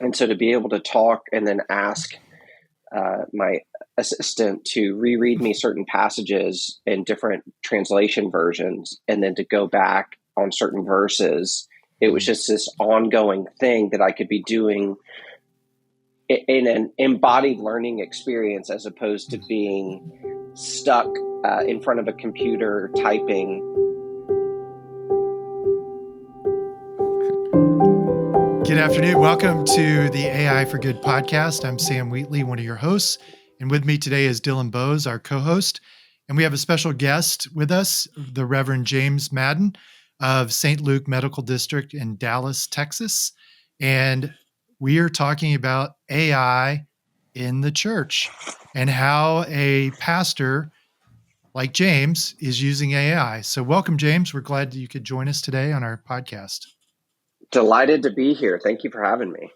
And so to be able to talk and then ask my assistant to reread me certain passages in different translation versions, and then to go back on certain verses, it was just this ongoing thing that I could be doing in an embodied learning experience, as opposed to being stuck in front of a computer typing. Good afternoon. Welcome to the AI for Good podcast. I'm Sam Wheatley, one of your hosts. And with me today is Dylan Bowes, our co-host. And we have a special guest with us, the Reverend James Madden of St. Luke Medical District in Dallas, Texas. And we are talking about AI in the church and how a pastor like James is using AI. So welcome, James. We're glad that you could join us today on our podcast. Delighted to be here. Thank you for having me.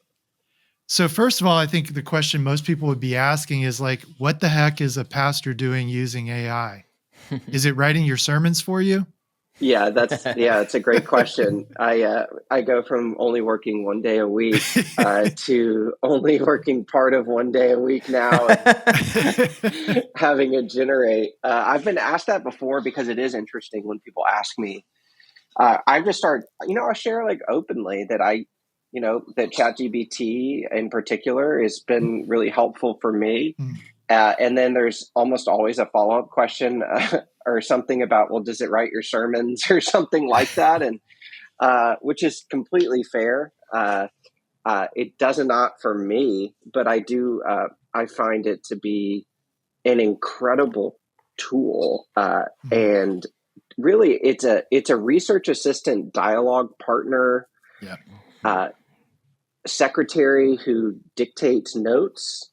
So first of all, I think the question most people would be asking is like, what the heck is a pastor doing using AI? Is it writing your sermons for you? Yeah, it's a great question. I go from only working one day a week to only working part of one day a week now, and having it generate. I've been asked that before because it is interesting when people ask me. I just start, I share like openly that that ChatGPT in particular has been really helpful for me. And then there's almost always a follow-up question or something about, well, does it write your sermons or something like that? And which is completely fair. It does not for me, but I do. I find it to be an incredible tool, and really, it's a research assistant, dialogue partner, secretary who dictates notes,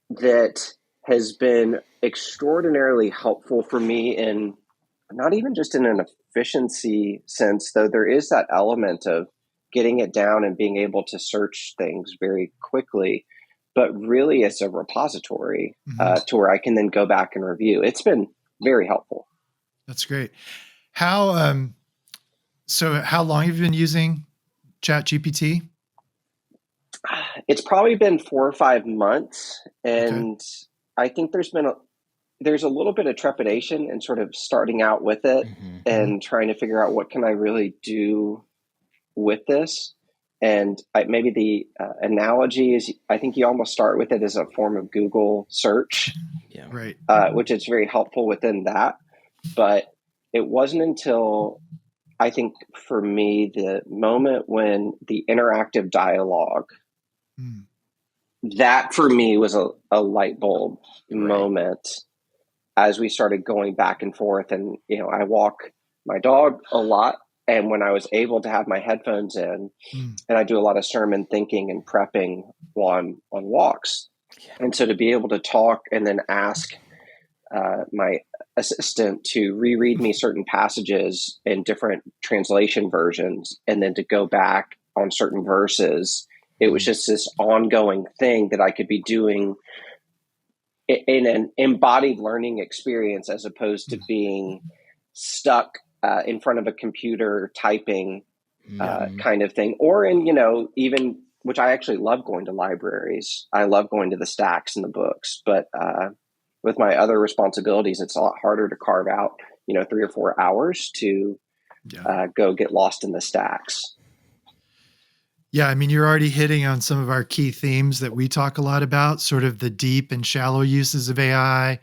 that has been extraordinarily helpful for me in not even just in an efficiency sense, though there is that element of getting it down and being able to search things very quickly, but really as a repository to where I can then go back and review. It's been very helpful. That's great. So how long have you been using ChatGPT? It's probably been 4 or 5 months, and I think there's a little bit of trepidation in sort of starting out with it and trying to figure out what can I really do with this. And maybe the analogy is, I think you almost start with it as a form of Google search, which is very helpful within that. But it wasn't until, I think for me, the moment when the interactive dialogue, that for me was a light bulb moment as we started going back and forth. And, I walk my dog a lot. And when I was able to have my headphones in, and I do a lot of sermon thinking and prepping while I'm on walks. And so to be able to talk and then ask my assistant to reread me certain passages in different translation versions, and then to go back on certain verses, it was just this ongoing thing that I could be doing in an embodied learning experience, as opposed to being stuck in front of a computer typing kind of thing. Or in, even, which I actually love going to libraries. I love going to the stacks and the books, but with my other responsibilities, it's a lot harder to carve out, 3 or 4 hours to go get lost in the stacks. Yeah, I mean, you're already hitting on some of our key themes that we talk a lot about, sort of the deep and shallow uses of AI,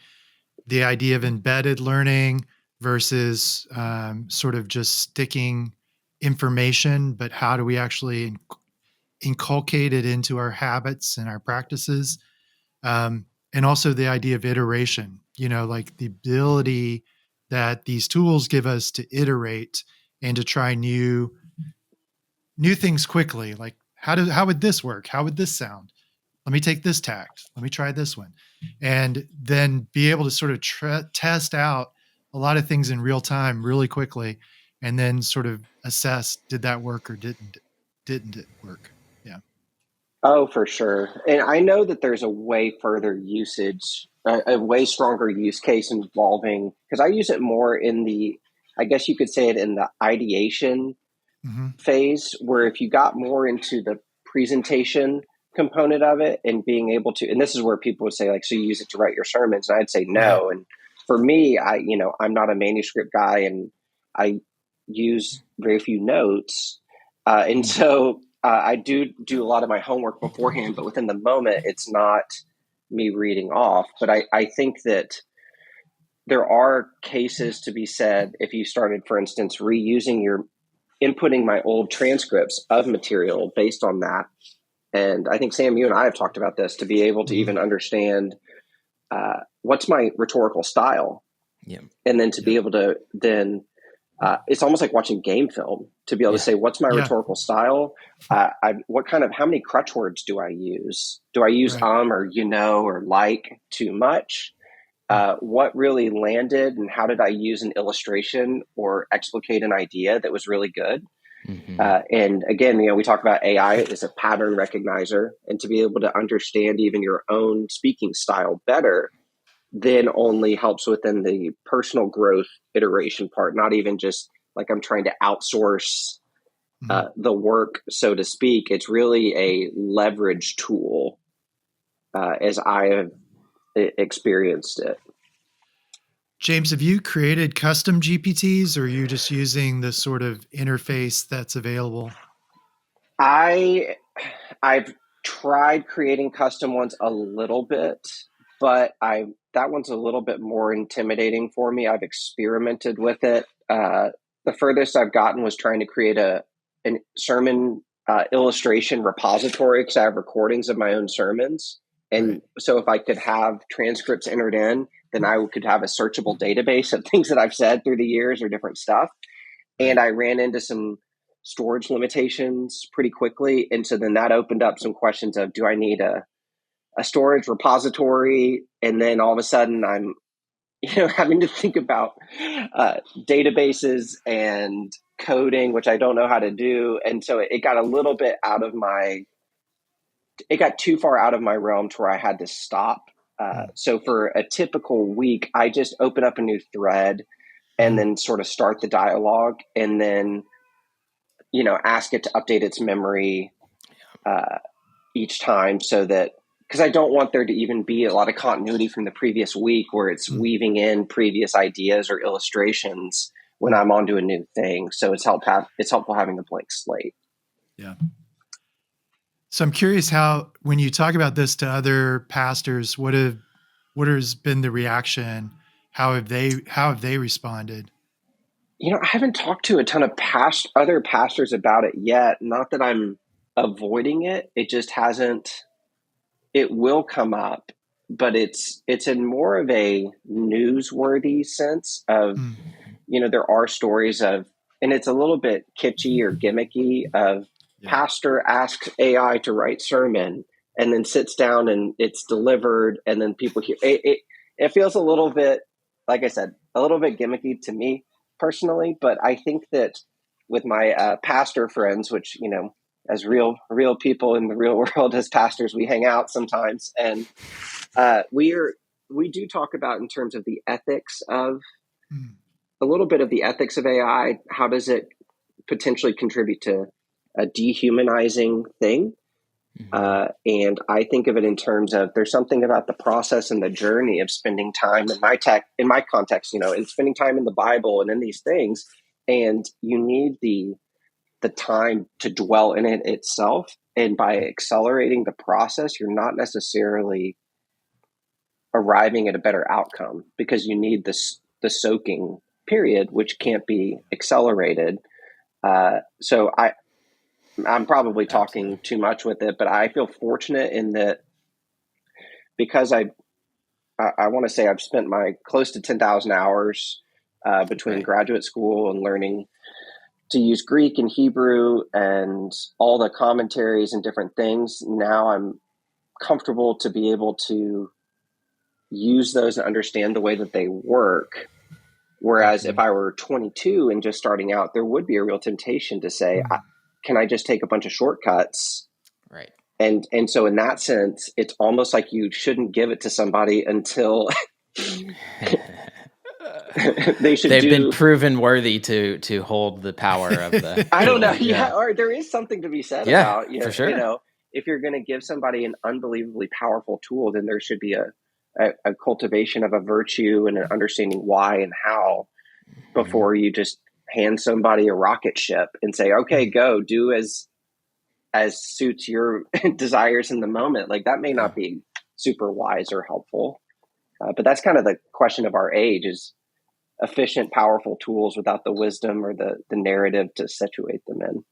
the idea of embedded learning versus sort of just sticking information, but how do we actually inculcate it into our habits and our practices? And also the idea of iteration, like the ability that these tools give us to iterate and to try new things quickly. Like how would this work? How would this sound? Let me take this tact. Let me try this one. And then be able to sort of test out a lot of things in real time really quickly, and then sort of assess, did that work or didn't it work? Yeah. Oh, for sure. And I know that there's a way further usage, a way stronger use case involving, because I use it more in the, I guess you could say it in the ideation phase, where if you got more into the presentation component of it and being able to, and this is where people would say like, so you use it to write your sermons. And I'd say no. Right. And for me, I'm not a manuscript guy and I use very few notes. And so I do a lot of my homework beforehand, but within the moment, it's not me reading off. But I think that there are cases to be said if you started, for instance, inputting my old transcripts of material based on that. And I think, Sam, you and I have talked about this, to be able to even understand what's my rhetorical style. Yeah. And then to be able to then, it's almost like watching game film, to be able to say, what's my rhetorical style? How many crutch words do I use? Do I use or or like too much? What really landed and how did I use an illustration or explicate an idea that was really good? Mm-hmm. And again, we talk about AI as a pattern recognizer, and to be able to understand even your own speaking style better then only helps within the personal growth iteration part, not even just like I'm trying to outsource the work, so to speak. It's really a leverage tool as I have experienced it. James, have you created custom GPTs or are you just using the sort of interface that's available? I've tried creating custom ones a little bit, but that one's a little bit more intimidating for me. I've experimented with it. The furthest I've gotten was trying to create a sermon illustration repository, because I have recordings of my own sermons. And so if I could have transcripts entered in, then I could have a searchable database of things that I've said through the years or different stuff. And I ran into some storage limitations pretty quickly. And so then that opened up some questions of, do I need a storage repository? And then all of a sudden I'm having to think about databases and coding, which I don't know how to do. And so it got a little bit it got too far out of my realm to where I had to stop. So for a typical week, I just open up a new thread and then sort of start the dialogue and then, ask it to update its memory each time, so that, because I don't want there to even be a lot of continuity from the previous week where it's weaving in previous ideas or illustrations when I'm onto a new thing. So it's helpful having a blank slate. Yeah. So I'm curious how, when you talk about this to other pastors, what has been the reaction? How have they responded? I haven't talked to a ton of other pastors about it yet. Not that I'm avoiding it. It just hasn't. It will come up, but it's in more of a newsworthy sense of, there are stories of, and it's a little bit kitschy or gimmicky of pastor asks AI to write sermon and then sits down and it's delivered. And then people hear it. It feels a little bit, like I said, a little bit gimmicky to me personally, but I think that with my pastor friends, which, as real people in the real world, as pastors, we hang out sometimes. And we do talk about, in terms of the ethics of a little bit of the ethics of AI. How does it potentially contribute to a dehumanizing thing? And I think of it in terms of, there's something about the process and the journey of spending time in my context, and spending time in the Bible and in these things. And you need the time to dwell in it itself. And by accelerating the process, you're not necessarily arriving at a better outcome, because you need the soaking period, which can't be accelerated. So I'm probably talking too much with it, but I feel fortunate in that, because I want to say I've spent my close to 10,000 hours between graduate school and learning to use Greek and Hebrew and all the commentaries and different things. Now I'm comfortable to be able to use those and understand the way that they work. Whereas if I were 22 and just starting out, there would be a real temptation to say, can I just take a bunch of shortcuts? Right. And so in that sense, it's almost like you shouldn't give it to somebody until they should They've been do. proven worthy to hold the power of the I don't know. tool. Yeah, or there is something to be said Yeah, about for you sure. know, if you're going to give somebody an unbelievably powerful tool, then there should be a cultivation of a virtue and an understanding why and how Mhm. before you just hand somebody a rocket ship and say, okay, go do as suits your desires in the moment. Like that may Yeah. not be super wise or helpful, but that's kind of the question of our age: is efficient, powerful tools without the wisdom or the narrative to situate them in.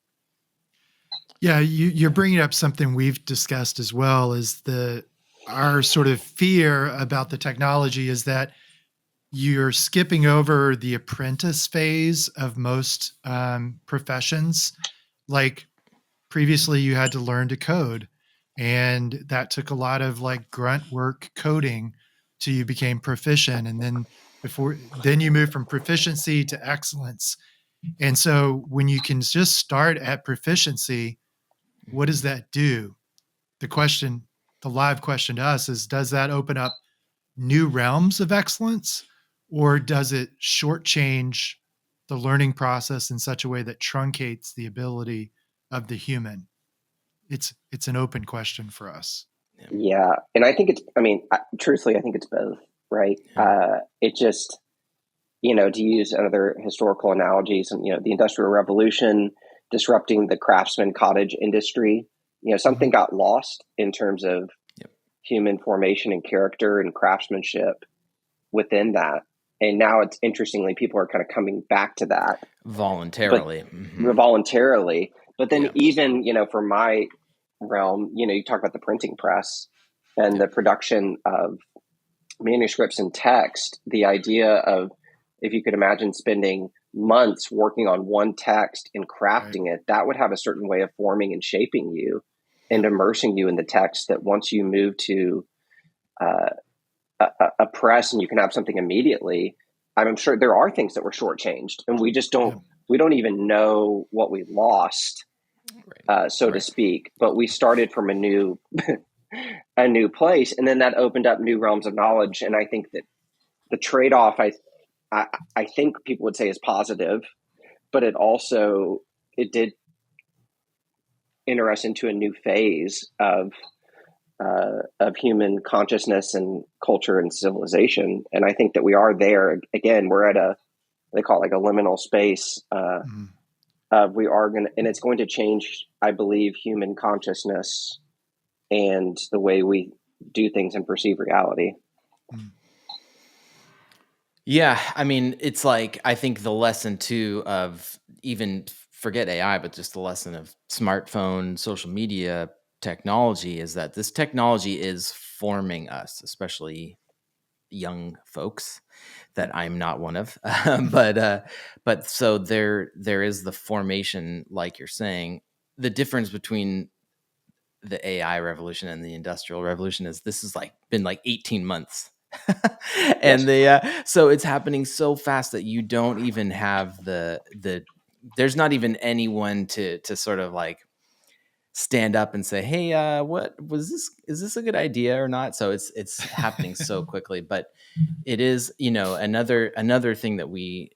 Yeah, you're bringing up something we've discussed as well. Is the our sort of fear about the technology is that you're skipping over the apprentice phase of most professions. Like previously, you had to learn to code, and that took a lot of like grunt work coding till you became proficient, and then you move from proficiency to excellence. And so when you can just start at proficiency, what does that do? The question, the live question to us is, does that open up new realms of excellence, or does it shortchange the learning process in such a way that truncates the ability of the human? It's an open question for us. Yeah. Yeah, and I think it's. I mean, truthfully, I think it's both. Right? Yeah. It just to use other historical analogies, and the Industrial Revolution disrupting the craftsman cottage industry. Mhm. Something got lost in terms of Yep. human formation and character and craftsmanship within that. And now it's interestingly, people are kind of coming back to that, but Voluntarily. Hmm. voluntarily. But then Yeah. even, for my realm, you talk about the printing press and the Yep. production of manuscripts and text, the idea of, if you could imagine spending months working on one text and Right. crafting it, that would have a certain way of forming and shaping you and Yep. immersing you in the text, that once you move to uh, a press and you can have something immediately, I'm sure there are things that were shortchanged and Yep. we don't even know what we lost, Right. so to Right. speak, but we started from a new place, and then that opened up new realms of knowledge. And I think that the trade-off, I, I think people would say, is positive, but it did enter us into a new phase of human consciousness and culture and civilization. And I think that we are there again. We're at they call it like a liminal space. Mhm. We are going to, and it's going to change, I believe, human consciousness and the way we do things and perceive reality. Mhm. Yeah, I mean, it's like I think the lesson too of even forget AI, but just the lesson of smartphone, social media technology is that this technology is forming us, especially young folks that I'm not one of. But so there is the formation, like you're saying. The difference between the AI revolution and the industrial revolution is this is like been like 18 months. And Yes. so it's happening so fast that you don't even have the there's not even anyone to sort of like stand up and say, hey, what was this, is this a good idea or not? So it's happening so quickly. But it is, another thing that we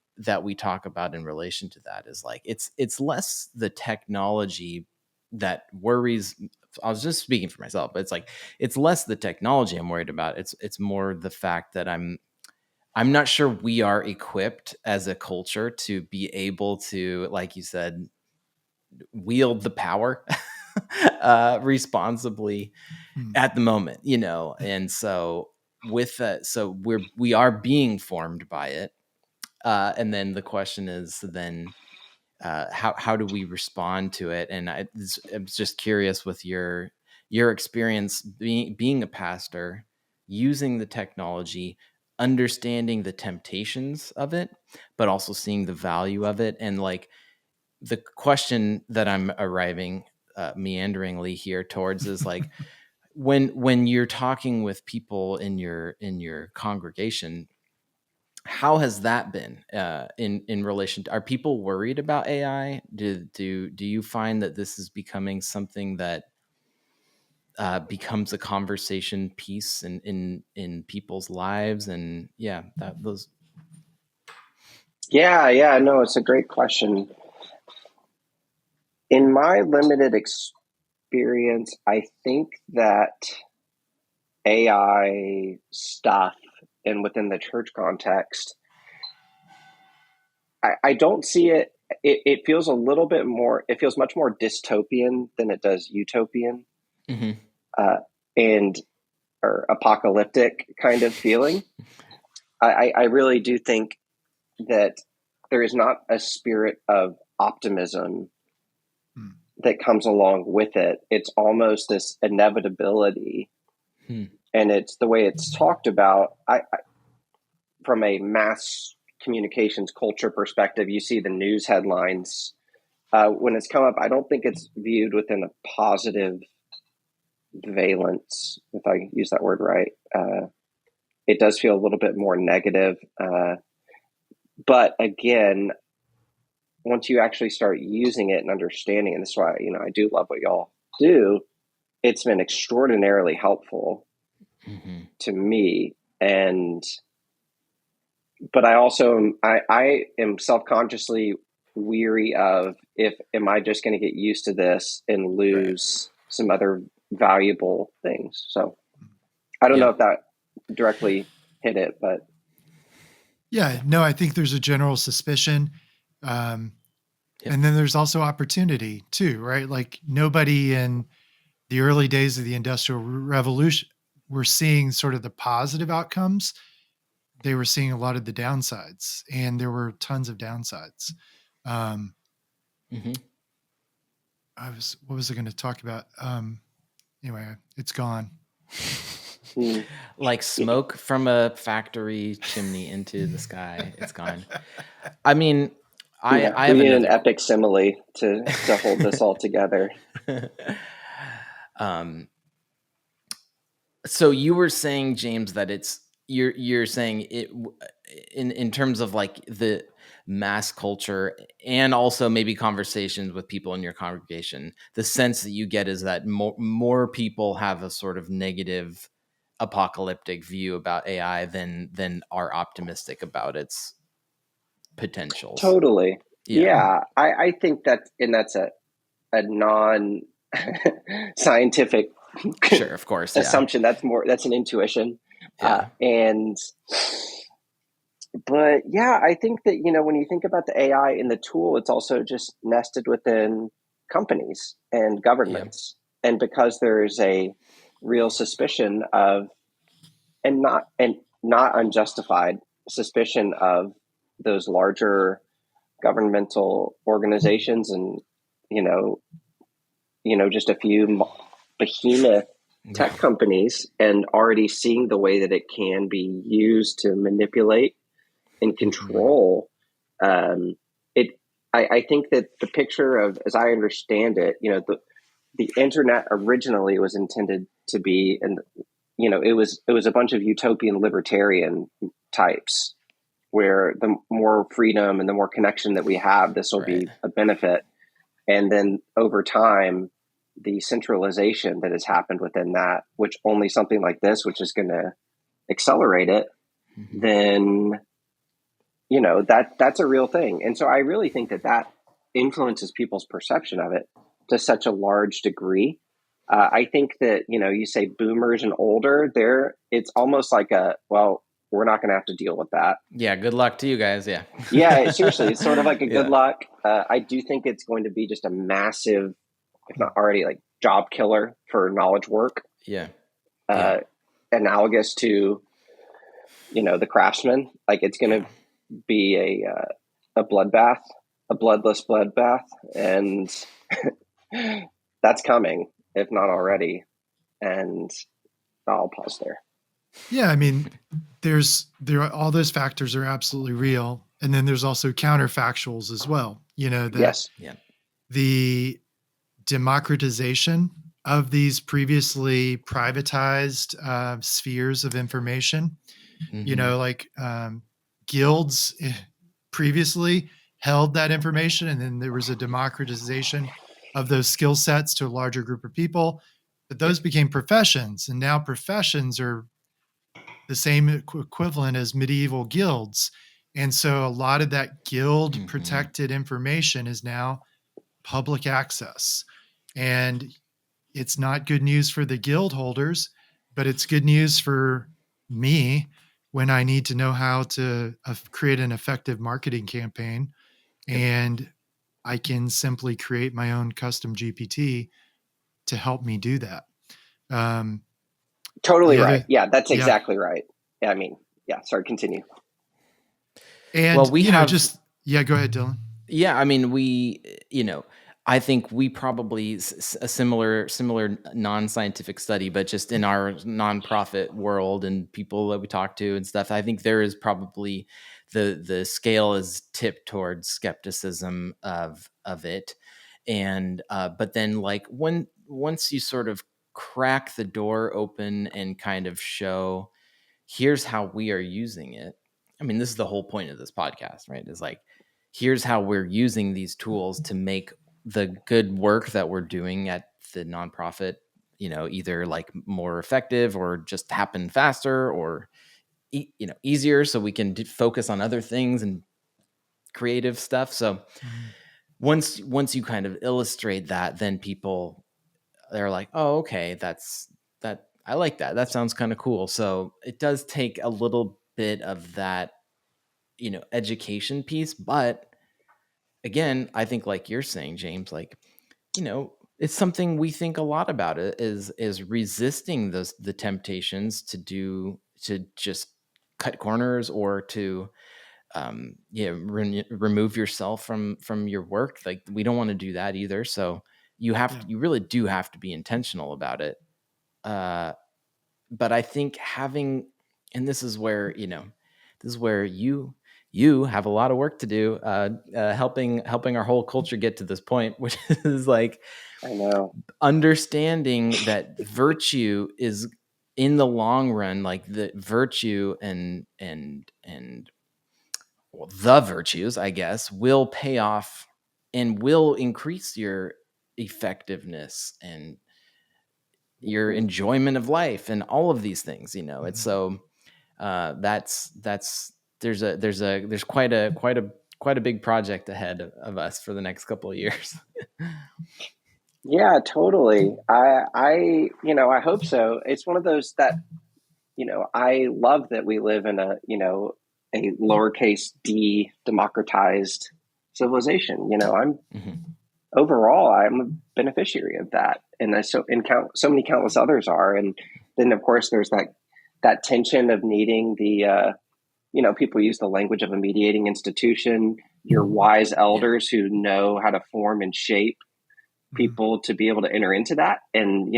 talk about in relation to that is like it's less the technology that worries. I was just speaking for myself, but it's like it's less the technology I'm worried about. It's more the fact that I'm not sure we are equipped as a culture to be able to, like you said, wield the power responsibly Mhm. at the moment, and so with that, so we are being formed by it, and then the question is then how do we respond to it? And I'm just curious with your experience being a pastor, using the technology, understanding the temptations of it, but also seeing the value of it, and like the question that I'm arriving meanderingly here towards is like when you're talking with people in your congregation, how has that been in relation to, are people worried about AI? Do you find that this is becoming something that becomes a conversation piece in people's lives? And yeah, that those. Yeah, no, it's a great question. In my limited experience, I think that AI stuff and within the church context, I don't see it. It feels a little bit more, it feels much more dystopian than it does utopian, Mm-hmm. uh, and or apocalyptic kind of feeling. I really do think that there is not a spirit of optimism that comes along with it. It's almost this inevitability. And it's the way it's talked about. From a mass communications culture perspective, you see the news headlines. When it's come up, I don't think it's viewed within a positive valence, if I use that word right. It does feel a little bit more negative. But again, once you actually start using it and understanding, and this is why, I do love what y'all do, it's been extraordinarily helpful to me. But I also, I am self-consciously weary of, am I just going to get used to this and lose some other valuable things? So I don't know if that directly hit it, but. Yeah, no, I think there's a general suspicion. And then there's also opportunity too, right? Like nobody in the early days of the Industrial Revolution were seeing sort of the positive outcomes. They were seeing a lot of the downsides, and there were tons of downsides. What was I going to talk about? Anyway, it's gone. Like smoke from a factory chimney into the sky. It's gone. I mean, I have we need an epic simile to hold this all together. So you were saying, James, that you're saying it in terms of like the mass culture and also maybe conversations with people in your congregation, the sense that you get is that more people have a sort of negative apocalyptic view about AI than are optimistic about its potentials. Totally. Yeah. I think that's a non scientific sure, of course, assumption. That's an intuition. But yeah, I think that, when you think about the AI in the tool, it's also just nested within companies and governments. And because there's a real suspicion of, and not unjustified suspicion of those larger governmental organizations and, just a few behemoth tech companies, and already seeing the way that it can be used to manipulate and control. I think that the picture of, as I understand it, the internet originally was intended to be, and it was a bunch of utopian libertarian types, where the more freedom and the more connection that we have, this will be a benefit. And then over time, the centralization that has happened within that, which only something like this, which is going to accelerate it, then, that's a real thing. And so I really think that influences people's perception of it to such a large degree. I think that, you say boomers and older, it's almost like we're not going to have to deal with that. Yeah, good luck to you guys. Yeah. Yeah, seriously, it's sort of like a good luck. I do think it's going to be just a massive, if not already, like job killer for knowledge work. Yeah. Analogous to, the craftsman. Like it's going to be a bloodbath, a bloodless bloodbath, and that's coming, if not already. And I'll pause there. Yeah, I mean, all those factors are absolutely real, and then there's also counterfactuals as well. The democratization of these previously privatized spheres of information. Like guilds previously held that information, and then there was a democratization of those skill sets to a larger group of people. But those became professions, and now professions are the same equivalent as medieval guilds. And so a lot of that guild Mm-hmm. protected information is now public access. And it's not good news for the guild holders, but it's good news for me when I need to know how to create an effective marketing campaign. And I can simply create my own custom GPT to help me do that. Totally The right. other, Yeah, that's yeah. exactly right. I mean, yeah, sorry, continue. And, Well, we have, go ahead, Dylan. yeah, I mean, I think we probably a similar non-scientific study, but just in our nonprofit world and people that we talk to and stuff, I think there is probably the scale is tipped towards skepticism of it. And but then like once you sort of crack the door open and kind of show, here's how we are using it. I mean, this is the whole point of this podcast, right? Is like, here's how we're using these tools to make the good work that we're doing at the nonprofit, either like more effective or just happen faster or, easier so we can focus on other things and creative stuff. So once you kind of illustrate that, then people, they're like, oh, okay, that I like that. That sounds kind of cool. So it does take a little bit of that, education piece. But again, I think like you're saying, James, like, it's something we think a lot about, it is resisting the temptations to just cut corners or to remove yourself from your work. Like, we don't want to do that either. So you really do have to be intentional about it. But I think having, and this is where, you have a lot of work to do, helping our whole culture get to this point, which is like I know. understanding that virtue is, in the long run, like the virtue and well, the virtues, I guess, will pay off and will increase your effectiveness and your enjoyment of life and all of these things. It's so that's there's quite a big project ahead of us for the next couple of years. Yeah, totally. I hope so. It's one of those that, I love that we live in a lowercase d democratized civilization. Overall, I'm a beneficiary of that, and so many countless others are. And then, of course, there's that tension of needing the people use the language of a mediating institution, your wise elders who know how to form and shape people to be able to enter into that. And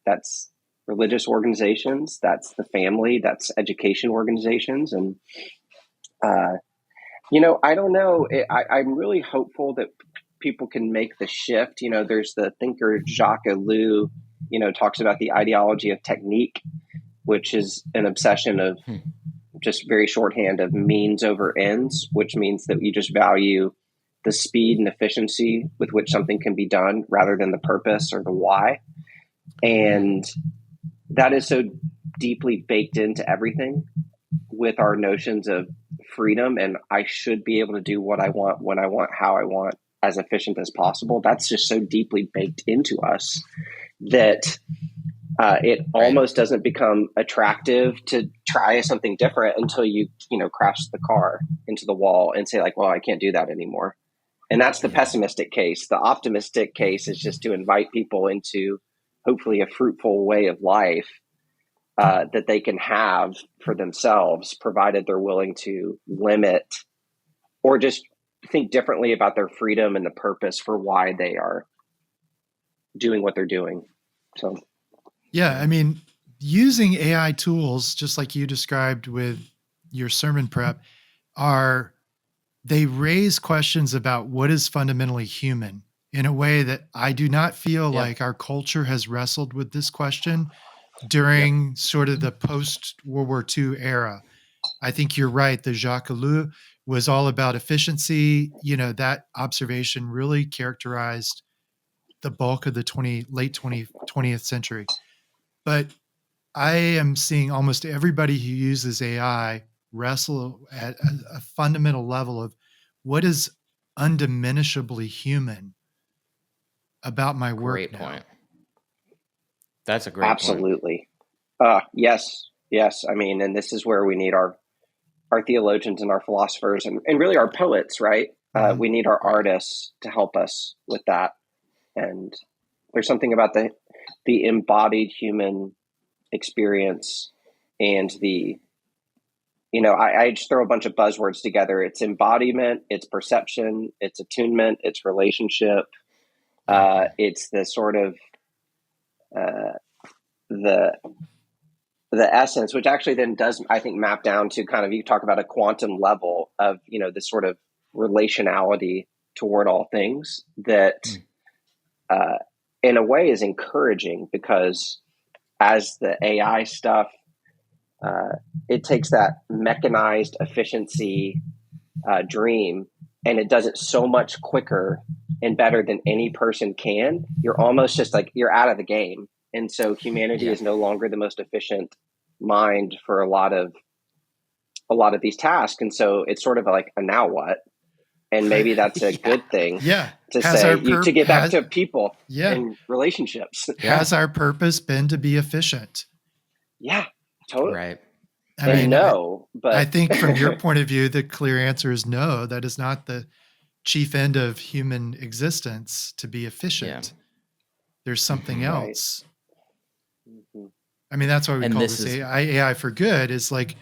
that's religious organizations, that's the family, that's education organizations. And I don't know. I'm really hopeful that people can make the shift. There's the thinker Jacques Ellul, talks about the ideology of technique, which is an obsession of just very shorthand of means over ends, which means that you just value the speed and efficiency with which something can be done rather than the purpose or the why. And that is so deeply baked into everything with our notions of freedom, and I should be able to do what I want, when I want, how I want, as efficient as possible. That's just so deeply baked into us that it almost doesn't become attractive to try something different until you crash the car into the wall and say like, well, I can't do that anymore. And that's the pessimistic case. The optimistic case is just to invite people into hopefully a fruitful way of life that they can have for themselves, provided they're willing to limit or just think differently about their freedom and the purpose for why they are doing what they're doing. So, yeah, I mean, using AI tools, just like you described with your sermon prep, they raise questions about what is fundamentally human in a way that I do not feel like our culture has wrestled with this question during sort of the post World War II era. I think you're right. The Jacques Ellul was all about efficiency. That observation really characterized the bulk of the late 20th century. But I am seeing almost everybody who uses AI wrestle at a fundamental level of what is undiminishably human about my work Great now. point. That's a great point. Absolutely. Yes. I mean, and this is where we need our theologians and our philosophers and really our poets, right? We need our artists to help us with that. And there's something about the embodied human experience and I just throw a bunch of buzzwords together. It's embodiment, it's perception, it's attunement, it's relationship. It's the sort of the essence, which actually then does, I think, map down to kind of, you talk about a quantum level of, this sort of relationality toward all things that in a way is encouraging, because as the AI stuff, it takes that mechanized efficiency dream and it does it so much quicker and better than any person can. You're almost just like, you're out of the game. And so humanity is no longer the most efficient mind for a lot of these tasks. And so it's sort of like a now what? And maybe that's a good thing to say, to get back to people and relationships. Has our purpose been to be efficient? Yeah, totally. Right. I mean, but I think from your point of view, the clear answer is no. That is not the chief end of human existence, to be efficient. There's something else. I mean, that's why we call this AI for good. Is like,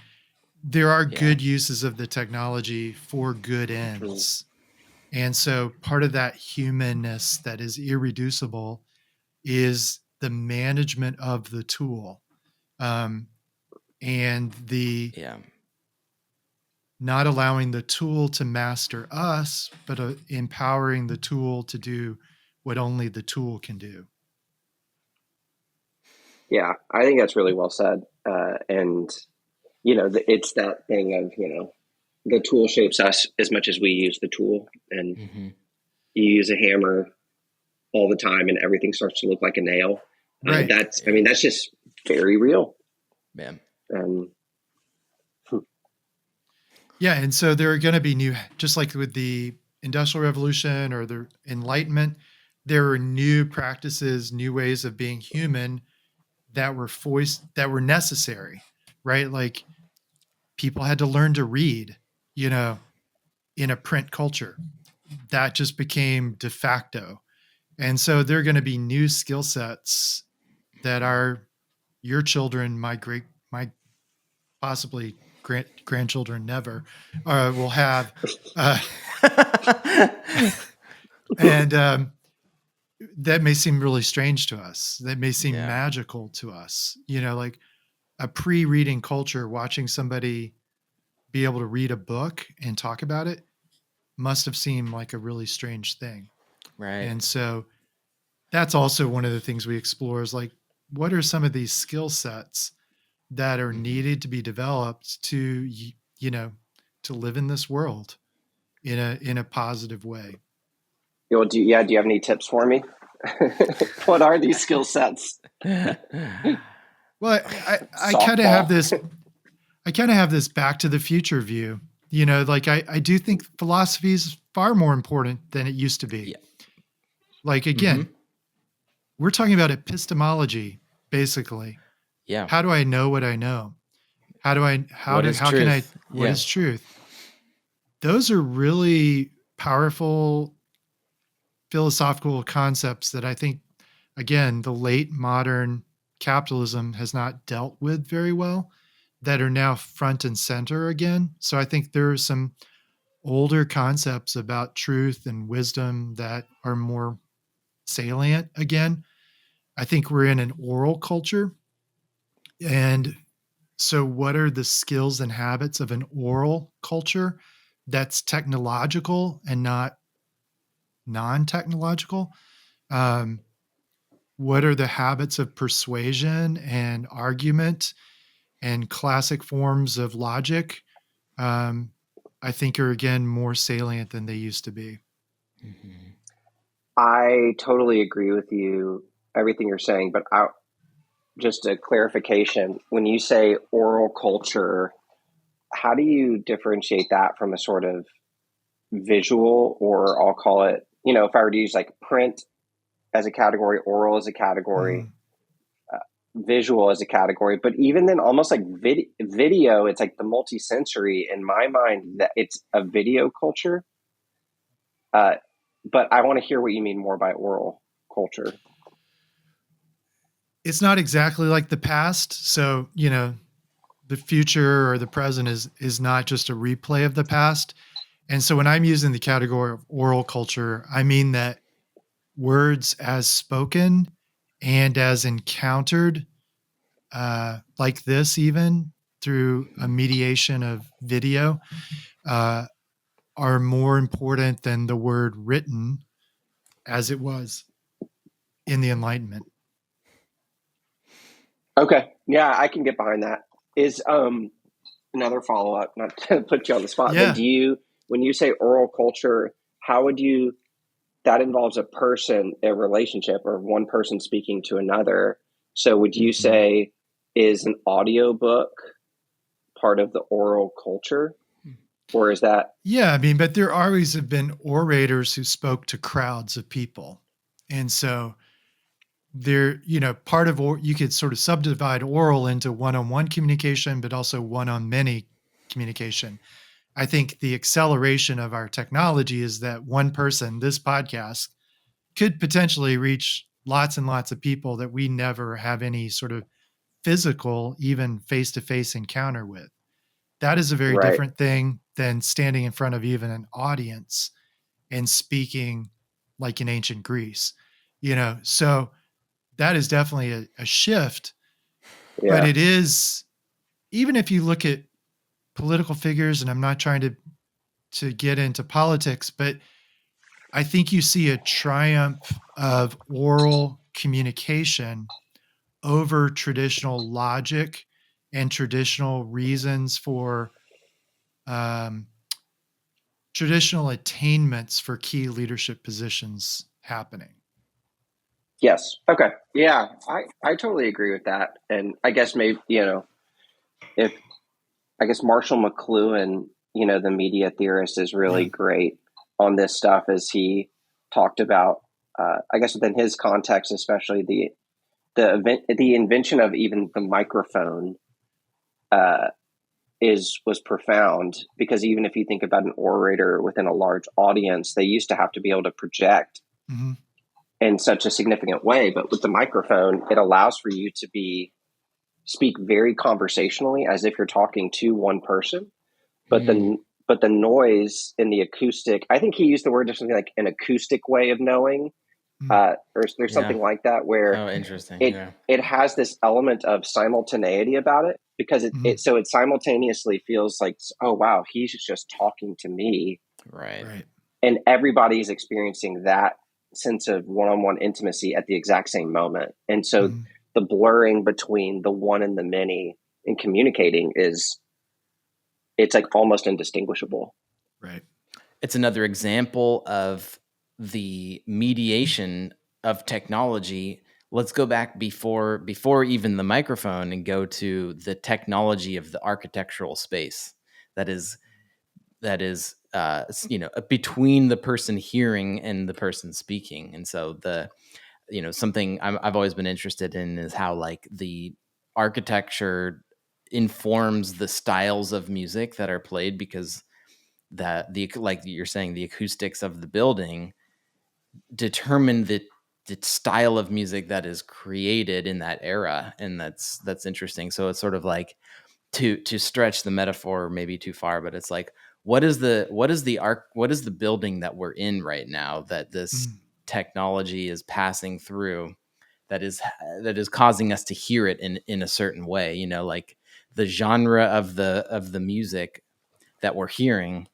there are good uses of the technology for good ends. And so part of that humanness that is irreducible is the management of the tool. And the not allowing the tool to master us, but empowering the tool to do what only the tool can do. Yeah, I think that's really well said. And, it's that thing of, the tool shapes us as much as we use the tool. And you use a hammer all the time and everything starts to look like a nail. Right. That's just very real. Man. Yeah. And so there are going to be new, just like with the Industrial Revolution or the Enlightenment, there are new practices, new ways of being human that were necessary, right? Like, people had to learn to read, in a print culture. That just became de facto. And so there are going to be new skill sets that your children, my possibly grandchildren never will have. And that may seem really strange to us. That may seem magical to us, like a pre-reading culture, watching somebody be able to read a book and talk about it must have seemed like a really strange thing. Right. And so that's also one of the things we explore is like, what are some of these skill sets that are needed to be developed to, to live in this world in a positive way? Do you have any tips for me? What are these skill sets? Well, I kind of have this back to the future view, like I do think philosophy is far more important than it used to be. Yeah. Like, again, we're talking about epistemology, basically. Yeah. How do I know what I know? What is truth? Those are really powerful philosophical concepts that I think, again, the late modern capitalism has not dealt with very well, that are now front and center again. So I think there are some older concepts about truth and wisdom that are more salient again. I think we're in an oral culture. And so what are the skills and habits of an oral culture that's technological and not non-technological? What are the habits of persuasion and argument and classic forms of logic? I think are, again, more salient than they used to be. I totally agree with you, everything you're saying, but just a clarification. When you say oral culture, how do you differentiate that from a sort of visual, or I'll call it, if I were to use like print as a category, oral as a category, visual as a category, but even then almost like video, it's like the multi-sensory in my mind, that it's a video culture. But I want to hear what you mean more by oral culture. It's not exactly like the past. So, the future or the present is not just a replay of the past. And so when I'm using the category of oral culture, I mean that words as spoken and as encountered, like this, even through a mediation of video, uh, are more important than the word written as it was in the Enlightenment. Okay. Yeah, I can get behind that. Is another follow up, not to put you on the spot, Yeah. but when you say oral culture, how would you, that involves a person, a relationship, or one person speaking to another. So would you say, is an audiobook part of the oral culture? Or is that? Yeah, I mean, but there always have been orators who spoke to crowds of people. And so there, part of, you could sort of subdivide oral into one-on-one communication, but also one-on-many communication. I think the acceleration of our technology is that one person, this podcast, could potentially reach lots and lots of people that we never have any sort of physical, even face-to-face encounter with. That is a very Right. different thing than standing in front of even an audience and speaking like in ancient Greece, so that is definitely a shift, but Yeah. it is, even if you look at political figures, and I'm not trying to get into politics, but I think you see a triumph of oral communication over traditional logic and traditional reasons for um, traditional attainments for key leadership positions happening. Yes. Okay. Yeah, I totally agree with that. And I guess maybe, if I guess Marshall McLuhan, the media theorist, is really Yeah. great on this stuff, as he talked about, I guess within his context, especially the invention of even the microphone was profound, because even if you think about an orator within a large audience, they used to have to be able to project in such a significant way. But with the microphone, it allows for you to speak very conversationally, as if you're talking to one person. But the noise in the acoustic, I think he used the word or something like an acoustic way of knowing, or there's something like that, where interesting. it has this element of simultaneity about it, because it simultaneously feels like, oh wow, he's just talking to me, Right. and everybody's experiencing that sense of one-on-one intimacy at the exact same moment. And so the blurring between the one and the many in communicating it's like almost indistinguishable. Right. It's another example of the mediation of technology. Let's go back before even the microphone and go to the technology of the architectural space that is between the person hearing and the person speaking. And so something I've always been interested in is how like the architecture informs the styles of music that are played, because that like you're saying, the acoustics of the building determine the style of music that is created in that era. And that's interesting. So it's sort of like, to stretch the metaphor maybe too far, but it's like, what is the building that we're in right now that this technology is passing through, that is causing us to hear it in a certain way, like the genre of the music that we're hearing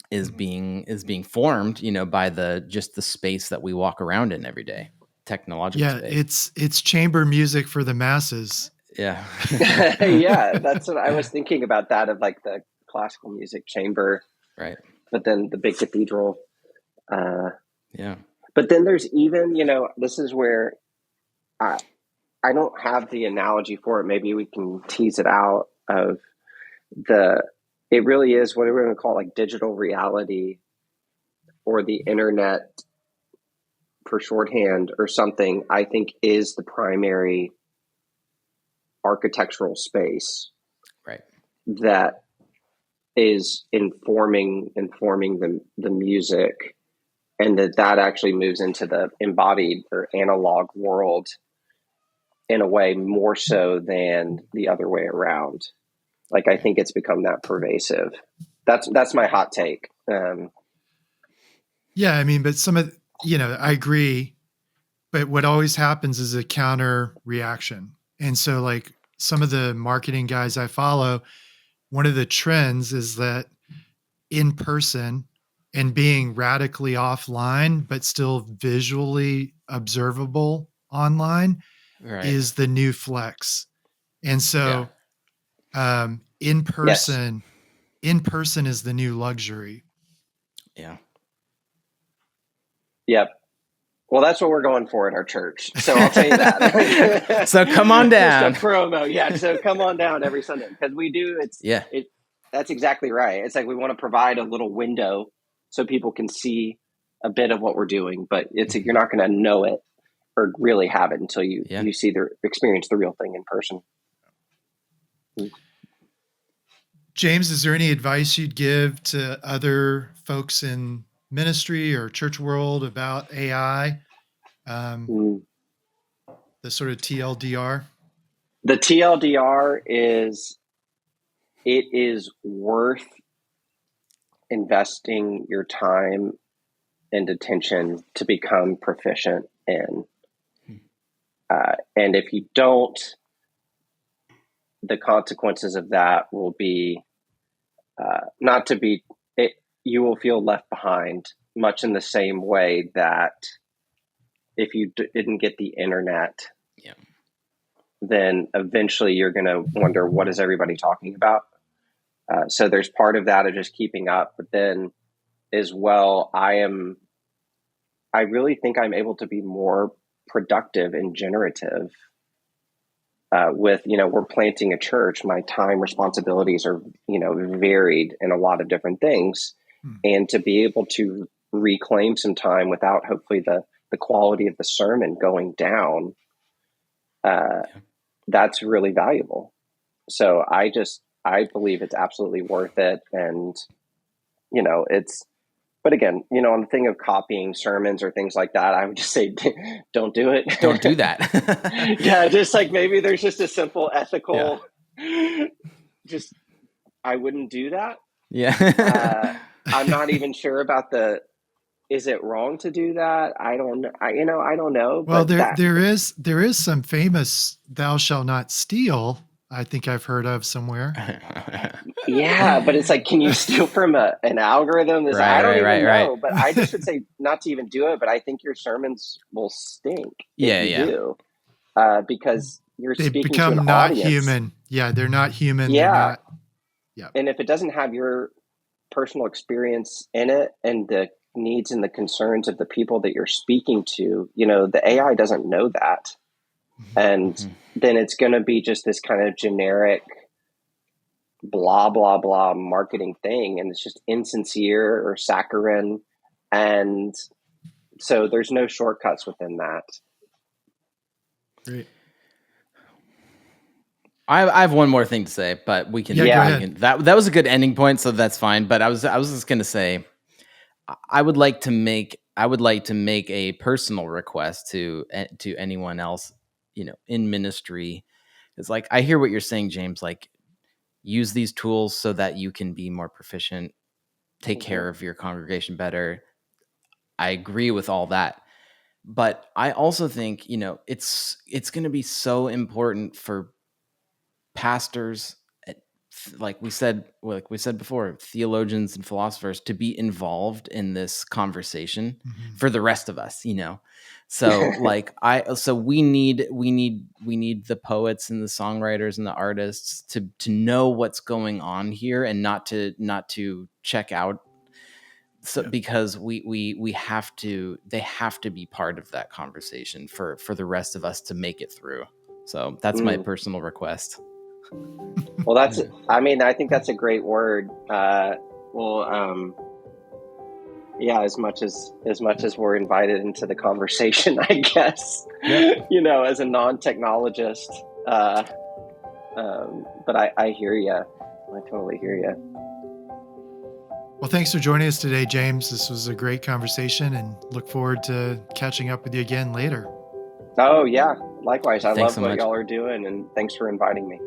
is being formed, by just the space that we walk around in every day, technological space. It's chamber music for the masses. Yeah. Yeah, that's what I was thinking about, that of like the classical music chamber, Right. but then the big cathedral. Yeah. But then there's even, this is where I don't have the analogy for it. Maybe we can tease it out, of it really is what we're going to call like digital reality or the internet for shorthand or something, I think is the primary architectural space Right. that is informing the music, and that actually moves into the embodied or analog world in a way more so than the other way around. Like, I think it's become that pervasive. That's my hot take. Yeah, I mean, but some of, I agree, but what always happens is a counter reaction. And so like some of the marketing guys I follow, one of the trends is that in person and being radically offline, but still visually observable online Right. is the new flex. And Yeah. so in Yes. person is the new luxury. Yeah. Yep. Well, that's what we're going for at our church. So I'll tell you that. So come on down. Just a promo. Yeah. So come on down every Sunday because we do. That's exactly right. It's like we want to provide a little window so people can see a bit of what we're doing, but you're not going to know it or really have it until you see experience the real thing in person. James, is there any advice you'd give to other folks in ministry or church world about AI? The sort of TLDR? The TLDR is it is worth investing your time and attention to become proficient in. And if you don't, the consequences of that will be you will feel left behind, much in the same way that if you didn't get the internet, then eventually you're going to wonder, what is everybody talking about? So there's part of that of just keeping up, but then as well, I really think I'm able to be more productive and generative with, we're planting a church. My time responsibilities are, varied in a lot of different things. And to be able to reclaim some time without hopefully the quality of the sermon going down, that's really valuable. So I believe it's absolutely worth it. And, but again, on the thing of copying sermons or things like that, I would just say, don't do it. Don't do that. Yeah. Just like maybe there's just a simple ethical, just, I wouldn't do that. Yeah. I'm not even sure about is it wrong to do that? I don't know. Well, But there is some famous "thou shalt not steal." I think I've heard of somewhere. Yeah, but it's like, can you steal from an algorithm? I don't even know. But I just would say not to even do it. But I think your sermons will stink if you do, because they speaking become to an not audience. Human. Yeah, they're not human. Yeah. They're not. Yeah. And if it doesn't have your personal experience in it and the needs and the concerns of the people that you're speaking to, the AI doesn't know that. And then it's going to be just this kind of generic blah, blah, blah marketing thing. And it's just insincere or saccharine. And so there's no shortcuts within that. Great. I have one more thing to say, but we can. Go ahead. That was a good ending point, so that's fine. But I was just going to say, I would like to make a personal request to anyone else, in ministry. It's like, I hear what you're saying, James. Like, use these tools so that you can be more proficient, take care of your congregation better. I agree with all that. But I also think, it's going to be so important for pastors, like we said before, theologians and philosophers, to be involved in this conversation for the rest of us, So we need the poets and the songwriters and the artists to know what's going on here and not to check out. So because they have to be part of that conversation for the rest of us to make it through. So that's my personal request. Well, I think that's a great word. Yeah, as much as we're invited into the conversation, I guess, Yep. as a non-technologist, but I hear you. I totally hear you. Well, thanks for joining us today, James. This was a great conversation, and look forward to catching up with you again later. Oh yeah, likewise. I Thanks love so what much. y'all are doing, and thanks for inviting me.